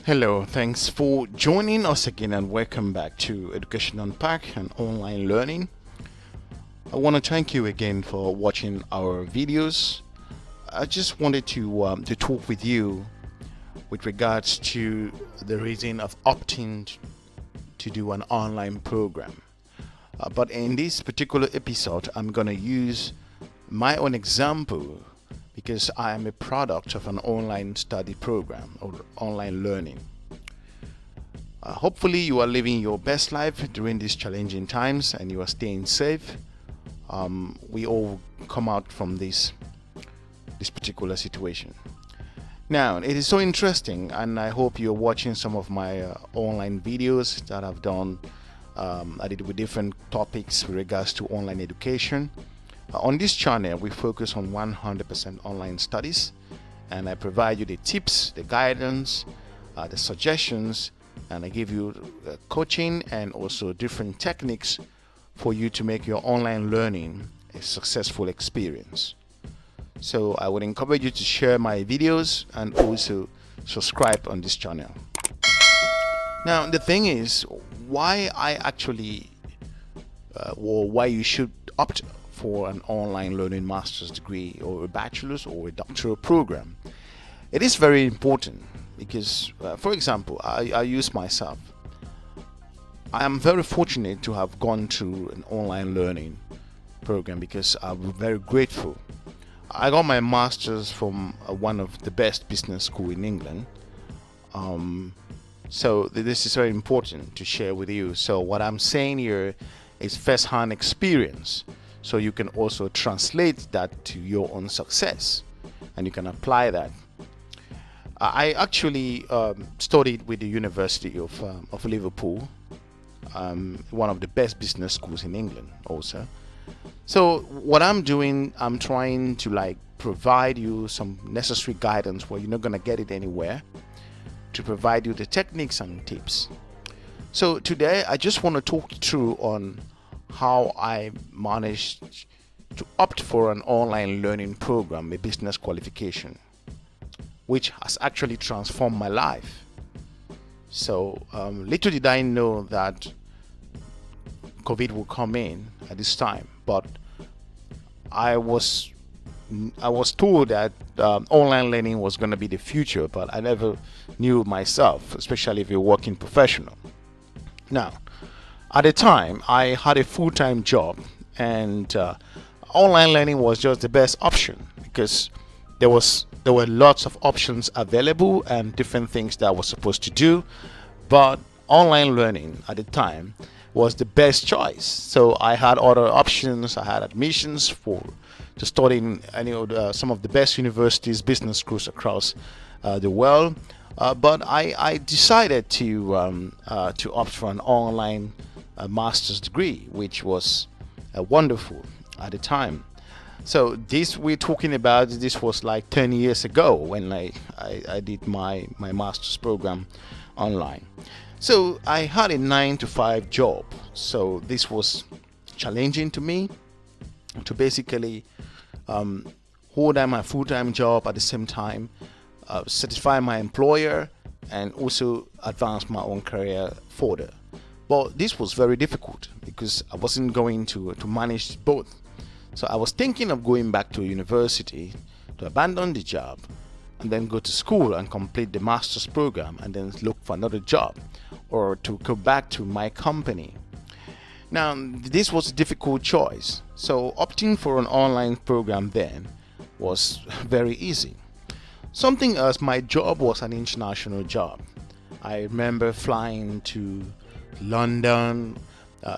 Hello, thanks for joining us again and welcome back to Education Unpack and Online Learning. I want to thank you again for watching our videos. I just wanted to talk with you with regards to the reason of opting to do an online program. But in this particular episode, I'm going to use my own example because I am a product of an online study program or online learning. Hopefully you are living your best life during these challenging times and you are staying safe. We all come out from this particular situation. Now, it is so interesting, and I hope you're watching some of my online videos that I've done. I did with different topics with regards to online education. On this channel, we focus on 100% online studies, and I provide you the tips, the guidance, the suggestions, and I give you coaching and also different techniques for you to make your online learning a successful experience. So I would encourage you to share my videos and also subscribe on this channel. Now, the thing is, why I actually or why you should opt for an online learning master's degree or a bachelor's or a doctoral program. It is very important because, for example, I use myself. I am very fortunate to have gone through an online learning program because I'm very grateful. I got my master's from one of the best business school in England. So this is very important to share with you. So what I'm saying here is first-hand experience. So you can also translate that to your own success and you can apply that. I actually studied with the University of Liverpool, one of the best business schools in England also. So what I'm doing, I'm trying to provide you some necessary guidance where you're not going to get it anywhere, to provide you the techniques and tips. So today I just want to talk you through on how I managed to opt for an online learning program, a business qualification, which has actually transformed my life. So little did I know that COVID will come in at this time, but I was told that online learning was going to be the future, but I never knew myself, especially if you're working professional. Now, at the time, I had a full-time job, and online learning was just the best option because there were lots of options available and different things that I was supposed to do. But online learning at the time was the best choice. So I had other options. I had admissions to study in some of the best universities, business schools across the world. But I decided to opt for an online master's degree, which was wonderful at the time. So this we're talking about, this was like 10 years ago when I did my master's program online. So I had a 9-to-5 job. So this was challenging to me to basically hold down my full-time job at the same time, satisfy my employer, and also advance my own career further. But this was very difficult because I wasn't going to manage both. So I was thinking of going back to university to abandon the job and then go to school and complete the master's program and then look for another job, or to go back to my company. Now, this was a difficult choice. So opting for an online program then was very easy. Something else, my job was an international job. I remember flying to London,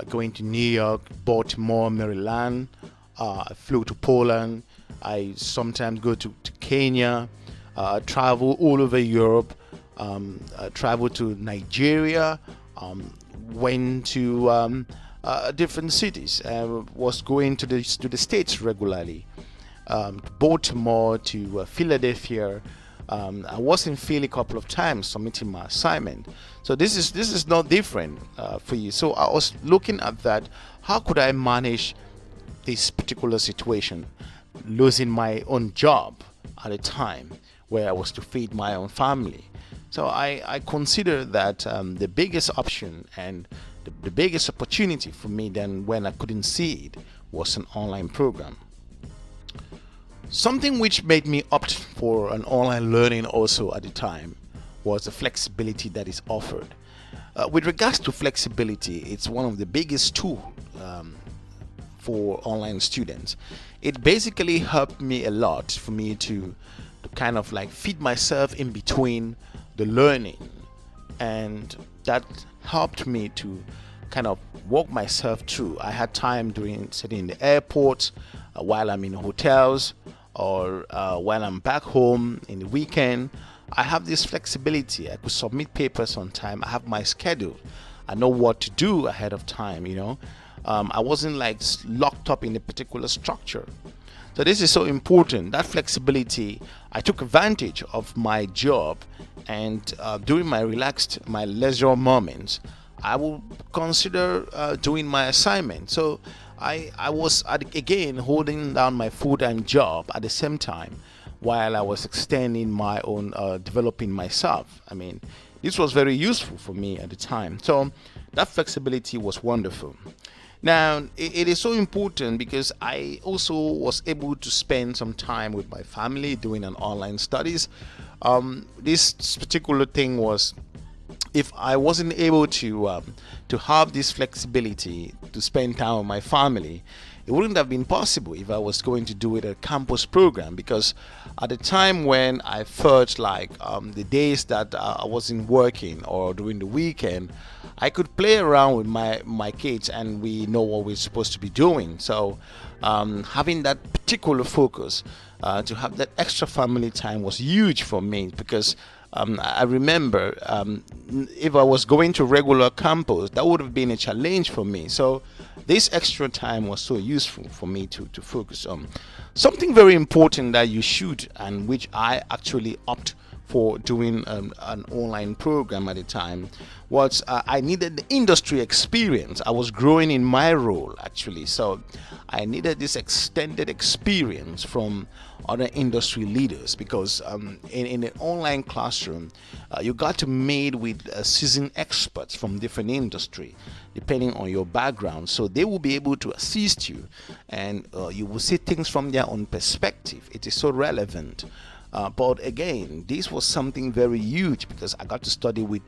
going to New York, Baltimore, Maryland. I flew to Poland. I sometimes go to Kenya, travel all over Europe, travel to Nigeria, went to different cities, was going to the States regularly, Baltimore to Philadelphia. I was in Philly a couple of times submitting my assignment. So this is not different for you. So I was looking at that. How could I manage this particular situation, losing my own job at a time where I was to feed my own family? So I consider that the biggest option and the biggest opportunity for me then when I couldn't see it was an online program. Something which made me opt for an online learning also at the time was the flexibility that is offered. With regards to flexibility, it's one of the biggest tools for online students. It basically helped me a lot for me to kind of like feed myself in between the learning, and that helped me to kind of walk myself through. I had time during sitting in the airport, while I'm in hotels, or while I'm back home in the weekend. I have this flexibility. I could submit papers on time. I have my schedule. I know what to do ahead of time, you know. I wasn't like locked up in a particular structure. So this is so important. That flexibility, I took advantage of my job, and during my leisure moments, I will consider doing my assignment. So I was again holding down my full-time job at the same time while I was extending my own developing myself. I mean, this was very useful for me at the time. So that flexibility was wonderful. Now, it is so important because I also was able to spend some time with my family doing an online studies. This particular thing was, if I wasn't able to have this flexibility to spend time with my family, it wouldn't have been possible if I was going to do it at a campus program. Because at the time when I felt like the days that I wasn't working or during the weekend, I could play around with my kids, and we know what we're supposed to be doing. So having that particular focus, to have that extra family time was huge for me, because I remember if I was going to regular campus, that would have been a challenge for me. So this extra time was so useful for me to focus on. Something very important that you should, and which I actually opt for doing an online program at the time, was I needed the industry experience. I was growing in my role actually, so I needed this extended experience from other industry leaders, because in an online classroom you got to meet with seasoned experts from different industry depending on your background, so they will be able to assist you, and you will see things from their own perspective. It is so relevant. But again, this was something very huge, because I got to study with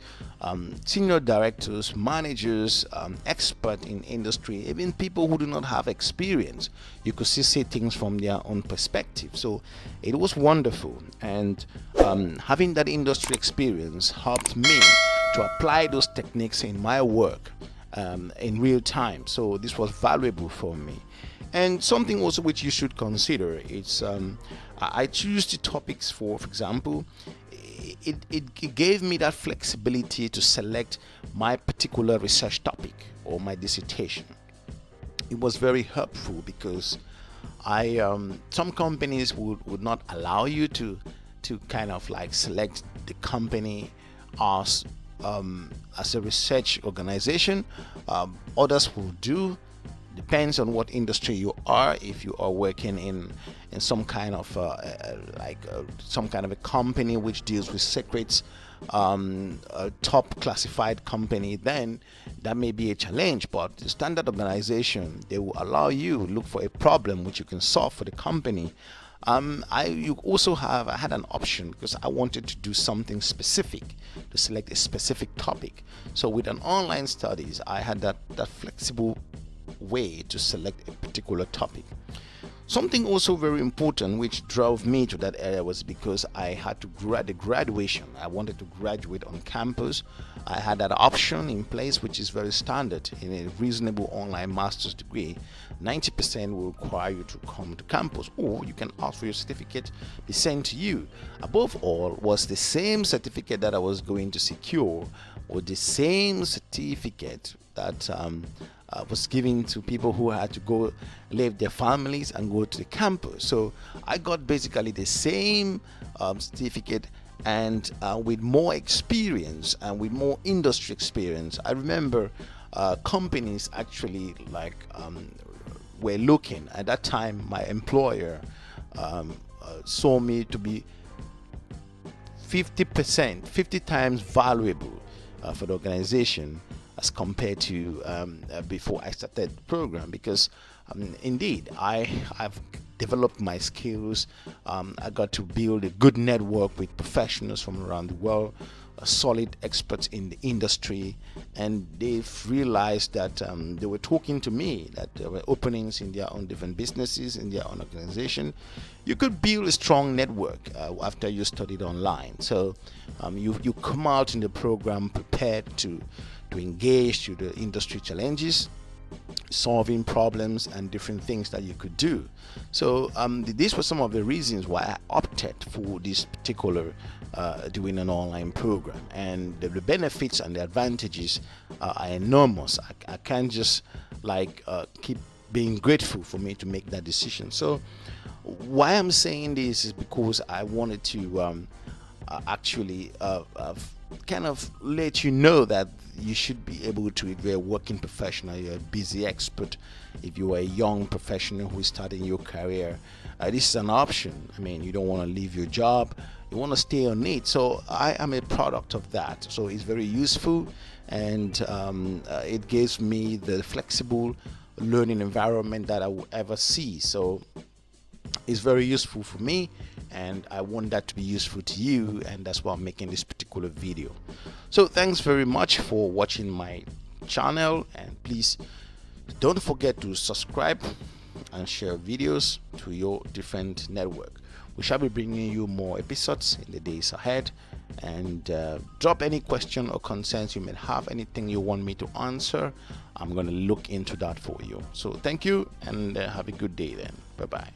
senior directors, managers, experts in industry, even people who do not have experience. You could see things from their own perspective. So it was wonderful, and having that industry experience helped me to apply those techniques in my work in real time. So this was valuable for me. And something also which you should consider, it's I choose the topics for example, it gave me that flexibility to select my particular research topic or my dissertation. It was very helpful, because I some companies would not allow you to kind of like select the company as a research organization. Others will do. Depends on what industry you are. If you are working in some kind of some kind of a company which deals with secrets, a top classified company, then that may be a challenge. But the standard organization, they will allow you to look for a problem which you can solve for the company. I had an option, because I wanted to do something specific, to select a specific topic. So with an online studies, I had that flexible way to select a particular topic. Something also very important which drove me to that area was because I had to graduation. I wanted to graduate on campus. I had that option in place, which is very standard in a reasonable online master's degree. 90% will require you to come to campus, or you can ask for your certificate be sent to you. Above all was the same certificate that I was going to secure, or the same certificate that was given to people who had to go leave their families and go to the campus. So I got basically the same certificate, and with more experience and with more industry experience. I remember companies actually were looking at that time. My employer saw me to be 50%, 50 times valuable for the organization as compared to before I started the program, because indeed I've developed my skills. I got to build a good network with professionals from around the world, solid experts in the industry, and they've realized that they were talking to me that there were openings in their own different businesses, in their own organization. You could build a strong network after you studied online. So you come out in the program prepared to engage to the industry challenges, solving problems and different things that you could do. So these were some of the reasons why I opted for this particular doing an online program, and the benefits and the advantages are enormous. I can't just keep being grateful for me to make that decision. So why I'm saying this is because I wanted to actually kind of let you know that you should be able to, if you're a working professional, you're a busy expert, if you're a young professional who is starting your career, this is an option. I mean, you don't want to leave your job, you want to stay on it. So I am a product of that. So it's very useful, and it gives me the flexible learning environment that I will ever see. So it's very useful for me, and I want that to be useful to you, and that's why I'm making this particular video. So thanks very much for watching my channel, and please don't forget to subscribe and share videos to your different network. We shall be bringing you more episodes in the days ahead, and drop any question or concerns you may have, anything you want me to answer. I'm going to look into that for you. So thank you, and have a good day then. Bye bye.